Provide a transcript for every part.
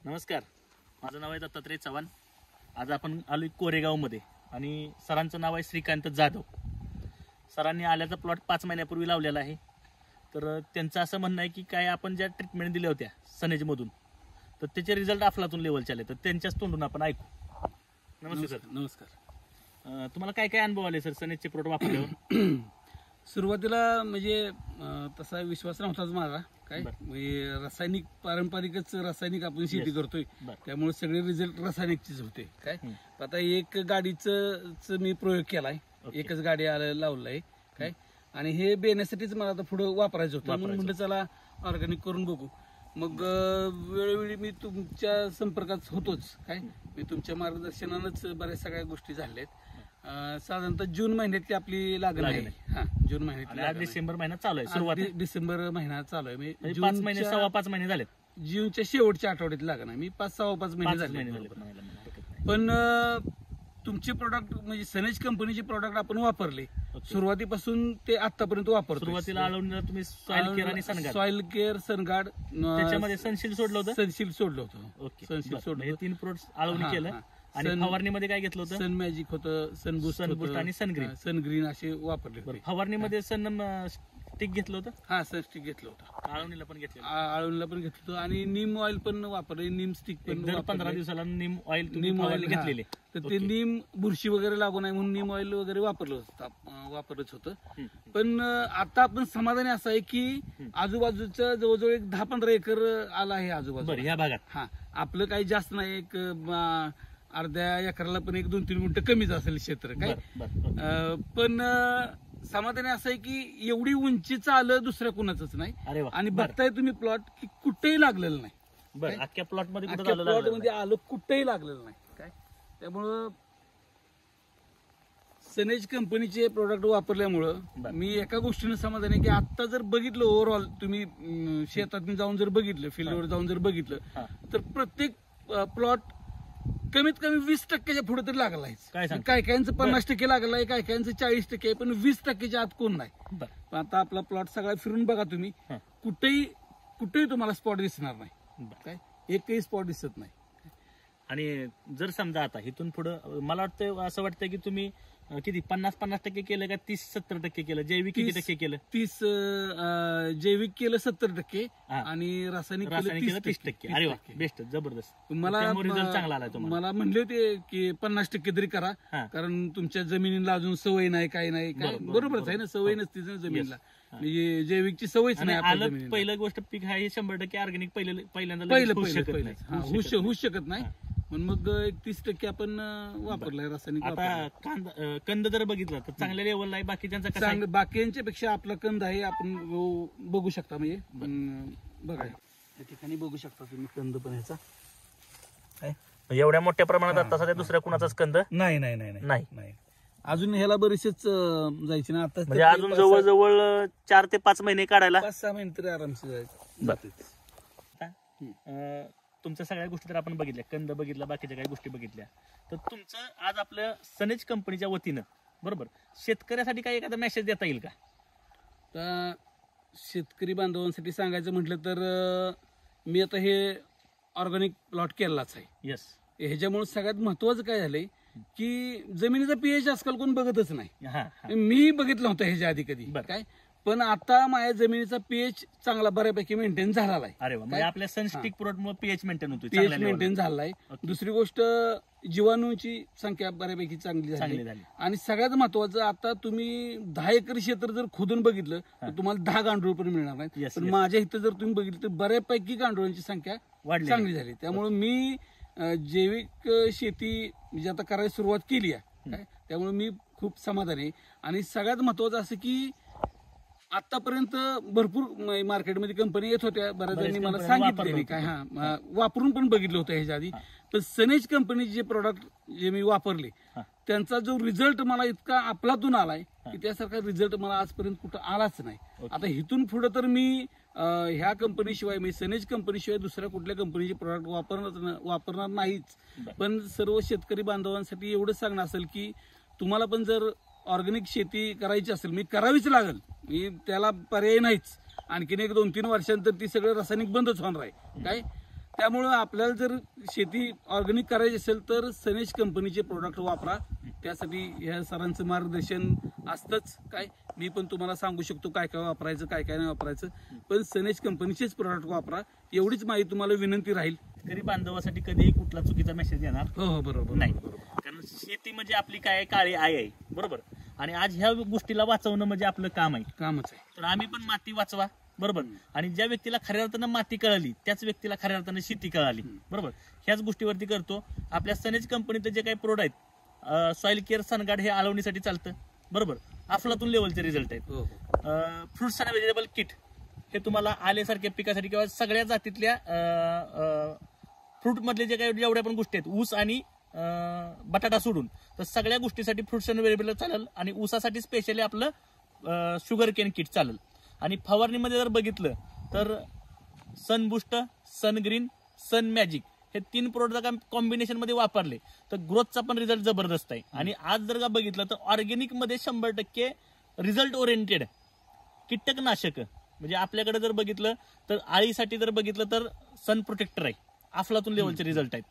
नमस्कार, माझं नाव आहे दत्तात्रय चव्हाण। आज आपण आलोय कोरेगावमध्ये आणि सरांचं नाव आहे श्रीकांत जाधव। सरांनी आल्याचा प्लॉट 5 महिन्यापूर्वी लावलेला आहे। तर त्यांचं असं म्हणणं आहे की काय आपण ज्या ट्रीटमेंट दिल्या होत्या सनेजमधून तर त्याचे रिझल्ट अफलातून लेवलचे आले। तर त्यांच्याच तोंडून आपण ऐकू। नमस्कार सर। नमस्कार। तुम्हाला काय काय अनुभव आले सर सनेजचे प्रोडक्ट वापरल्यावर? सुरुवातीला म्हणजे तसा विश्वास नव्हताच माझा काय म्हणजे रासायनिक पारंपरिकच रासायनिक आपण शेती करतोय त्यामुळे सगळे रिझल्ट रासायनिकचेच होते काय। आता एक गाडीच मी प्रयोग केलाय, एकच गाडी लावलाय काय आणि हे बेण्यासाठीच मला आता पुढे वापरायचं होतं म्हणून म्हटलं चला ऑर्गॅनिक करून बघू। मग वेळोवेळी मी तुमच्या संपर्कात होतोच काय, मी तुमच्या मार्गदर्शनानंच बऱ्याच सगळ्या गोष्टी झाल्यात। साधारणतः जून महिन्यातली आपली लागण आहे। हा, जून महिन्यात डिसेंबर महिना चालू आहे, सुरुवात डिसेंबर महिना चालू आहे। मी 5 महिने 5.25 महिने झाले, जूनच्या शेवटच्या आठवड्यात लागण आहे। मी 5-6.5 महिने झाले। पण तुमचे प्रोडक्ट म्हणजे सनेज कंपनीचे प्रोडक्ट आपण वापरले सुरुवातीपासून ते आतापर्यंत वापरतो। सुरुवातीला आळवणीला तुम्ही सॉइल केअर आणि सनगार्ड, सॉइल केअर सनगार्ड त्याच्यामध्ये सनशील सोडलं होतं। सनशील सोडलं होतं। ओके, सनशील सोडलं, हे 3 प्रोडक्ट्स आळवणी केलं आणि फवारणीमध्ये काय घेतलं होतं? सन मॅजिक होतं, सनबूस्ट आणि सनग्रीन। सनग्रीन असे वापरले होते। फवारणीमध्ये सन स्टिक घेतलं होतं। हा, सन स्टिक घेतलं होतं। आळवणीला पण घेतलं, आळवणीला पण घेतलं होतं आणि नीम ऑइल पण वापरले, नीम स्टिक पण। दर 15 दिवसाला नीम ऑइल घेतलेले, तर ते नीम बुरशी वगैरे लागू नये म्हणून नीम ऑइल वगैरे वापरलंच होतं। पण आता आपण समाधानी असं आहे की आजूबाजूचं जवळजवळ एक 10-15 एकर आला आहे आजूबाजू ह्या भागात। हा, आपलं काही जास्त नाही, एक अर्ध्या एकराला पण 1-2-3 गुंठ कमीच असेल क्षेत्र काय। पण समाधानी असं आहे की एवढी उंचीचं आलं दुसऱ्या कुणाचंच नाही। आणि बघताय तुम्ही प्लॉट की कुठेही लागलेलं नाही। अख्ख्या प्लॉट मध्ये आलं कुठेही लागलेलं नाही काय। त्यामुळं सनेज कंपनीचे प्रोडक्ट वापरल्यामुळं मी एका गोष्टीनं समाधानी आहे की आता जर बघितलं ओव्हरऑल तुम्ही शेतात जाऊन जर बघितलं, फील्डवर जाऊन जर बघितलं तर प्रत्येक प्लॉट कमीत कमी 20% पुढे तरी लागला आहे। काय कायांचं 50% लागला आहे, काय कायांचं 40% आहे, पण 20%च्या आत कोण नाही। पण आता आपला प्लॉट सगळा फिरून बघा तुम्ही, कुठेही तुम्हाला स्पॉट दिसणार नाही काय, एकही स्पॉट दिसत नाही। आणि जर समजा आता इथून पुढे मला वाटतं असं वाटतं की तुम्ही किती 50% केलं का 30-70% केलं? जैविक किती टक्के केलं? 30 जैविक केलं 70% आणि रासायनिक केलं 30%। अरे वा, बेस्ट, जबरदस्त। मला रिझल्ट चांगला आला तुम्हाला। मला म्हणले होते की 50% तरी करा, कारण तुमच्या जमिनीला अजून सवय नाही, काही नाही काय। बरोबरच आहे ना, सवय नसते जमिनीला, म्हणजे जैविकची सवयच नाही आपल्या जमिनीला। पहिलं गोष्ट पीक आहे 100% ऑर्गॅनिक पहिल्यांदा होऊ शकत नाही, पण मग 30% आपण वापरलाय रासायनिक। आता कंद जर बघितला तर चांगल्या लेवलला आहे, बाकीच्यांचा बाकीच्या पेक्षा आपला कंद आहे, आपण बघू शकता। म्हणजे बघा या ठिकाणी बघू शकता तुम्ही कंद पण ह्याचा एवढ्या मोठ्या प्रमाणात आता सध्या दुसऱ्या कुणाचाच कंद नाही। अजून ह्याला बरेचसेच जायचे ना आता, म्हणजे अजून जवळजवळ 4 ते 5 महिने काढायला, 5-6 महिने तरी आरामसे जाते। तुमच्या सगळ्या गोष्टी तर आपण बघितल्या, कंद बघितला, बाकीच्या काही गोष्टी बघितल्या। तर तुमचं आज आपल्या सनेज कंपनीच्या वतीनं बरोबर शेतकऱ्यासाठी काही एखादा मेसेज देता येईल का? तर शेतकरी बांधवांसाठी सांगायचं म्हटलं तर मी आता हे ऑर्गॅनिक प्लॉट केलाच आहे। यस, ह्याच्यामुळे सगळ्यात महत्वाचं काय झालंय की जमिनीचा पीएच आजकाल कोण बघतच नाही। मी बघितलं होतं ह्याच्या आधी कधी काय, पण आता माझ्या जमिनीचा पीएच चांगला बऱ्यापैकी मेंटेन झालेला आहे। अरे वा, म्हणजे आपल्या सनस्टिक प्रोडक्ट मुळे पीएच मेंटेन होतो, पीएच मेंटेन झालेला आहे। दुसरी गोष्ट जीवाणूची संख्या बऱ्यापैकी चांगली झाली आणि सगळ्यात महत्वाचं आता तुम्ही 10 एकर क्षेत्र जर खोदून बघितलं तर तुम्हाला 10 गांडूळ पण मिळणार नाही, पण माझ्या इथं जर तुम्ही बघितलं तर बऱ्यापैकी गांडुळांची संख्या चांगली झाली। त्यामुळे मी जैविक शेती म्हणजे आता करायला सुरुवात केली आहे काय, त्यामुळे मी खूप समाधानी आहे। आणि सगळ्यात महत्वाचं असं की आतापर्यंत भरपूर मार्केटमध्ये कंपनी येत होत्या, बऱ्याच जणांनी मला सांगितले काय, वापरून पण बघितलं होतं ह्याच्या आधी, पण सनेज कंपनीचे जे प्रोडक्ट जे मी वापरले त्यांचा जो रिझल्ट मला इतका आपलातून आलाय की त्यासारखा रिझल्ट मला आजपर्यंत कुठं आलाच नाही। आता इथून पुढे तर मी ह्या कंपनीशिवाय म्हणजे सनेज कंपनीशिवाय दुसऱ्या कुठल्या कंपनीचे प्रोडक्ट वापरणार नाहीच। पण सर्व शेतकरी बांधवांसाठी एवढंच सांगणं असेल की तुम्हाला पण जर ऑर्गॅनिक शेती करायची असेल, मी करावीच लागेल, मी त्याला पर्याय नाहीच। आणखीन 1-2-3 वर्षांतर ती सगळं रासायनिक बंदच होणार आहे काय। त्यामुळं आपल्याला जर शेती ऑर्गॅनिक करायची असेल तर सनेज कंपनीचे प्रोडक्ट वापरा. त्यासाठी ह्या सरांचं मार्गदर्शन असतंच. काय मी पण तुम्हाला सांगू शकतो काय काय वापरायचं काय काय नाही वापरायचं, पण सनेज कंपनीचेच प्रोडक्ट वापरा. एवढीच माहिती तुम्हाला विनंती राहील. शेतकरी बांधवासाठी कधीही कुठला चुकीचा मेसेज येणार हो बरोबर नाही, कारण शेती म्हणजे आपली काय काळी आई आहे, बरोबर. आणि आज ह्या गोष्टीला वाचवणं म्हणजे आपलं कामच आहे. तर आम्ही पण माती वाचवा, बरोबर. आणि ज्या व्यक्तीला खऱ्या अर्थानं माती कळाली त्याच व्यक्तीला खऱ्या अर्थानं शेती कळाली, बरोबर. ह्याच गोष्टीवरती करतो. आपल्या सनेज कंपनीचे जे काही प्रोडक्ट आहेत, सॉइल केअर सनगार्ड हे आळवणीसाठी चालतं, बरोबर. अफलातून लेवलचे रिझल्ट आहेत. फ्रुट्स अँड व्हेजिटेबल किट हे तुम्हाला आल्यासारख्या पिकासाठी किंवा सगळ्या जातीतल्या फ्रूट मधले जे काही जेवढ्या पण गोष्टी आहेत, ऊस आणि बटाटा सोडून तर सगळ्या गोष्टीसाठी फ्रुट्स अँड व्हेजिटेबल चालेल. आणि ऊसासाठी स्पेशली आपलं शुगर केन किट चालेल. आणि फवारणीमध्ये जर बघितलं तर सन बुस्ट, सन ग्रीन, सन मॅजिक हे 3 प्रोडक्ट कॉम्बिनेशन मध्ये वापरले तर ग्रोथचा पण रिझल्ट जबरदस्त आहे. आणि आज जर का बघितलं तर ऑर्गॅनिक मध्ये 100% रिझल्ट ओरिएंटेड कीटकनाशक म्हणजे आपल्याकडे जर बघितलं तर आळीसाठी जर बघितलं तर सन प्रोटेक्टर आहे, अफलातून लेवलचे रिझल्ट आहेत.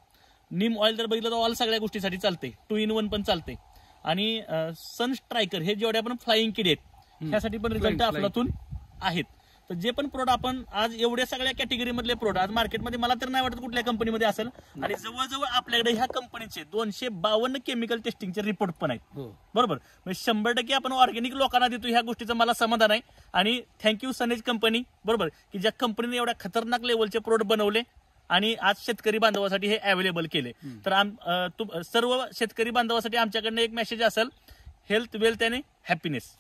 नीम ऑइल जर बघितलं तर ऑल सगळ्या गोष्टीसाठी चालते, 2 in 1 पण चालते. आणि सन स्ट्रायकर हे जेवढ्या पण फ्लाइंग किड आहेत ह्यासाठी पण रिझल्ट अफलातून आहेत. तर जे पण प्रोडक्ट आपण आज एवढ्या सगळ्या कॅटेगरी मधले प्रोडक्ट आज मार्केटमध्ये मला तर नाही वाटत कुठल्या कंपनीमध्ये असेल. आणि जवळजवळ आपल्याकडे ह्या कंपनीचे 252 केमिकल टेस्टिंगचे रिपोर्ट पण आहेत, बरोबर. म्हणजे 100% आपण ऑर्गॅनिक लोकांना देतो ह्या गोष्टीचं मला समाधान आहे. आणि थँक्यू सनेज कंपनी, बरोबर, की ज्या कंपनीने एवढ्या खतरनाक लेवलचे प्रोडक्ट बनवले आणि आज शेतकरी बांधवासाठी हे अवेलेबल केले. तर सर्व शेतकरी बांधवासाठी आमच्याकडनं एक मेसेज असेल, हेल्थ, वेल्थ आणि हॅपीनेस.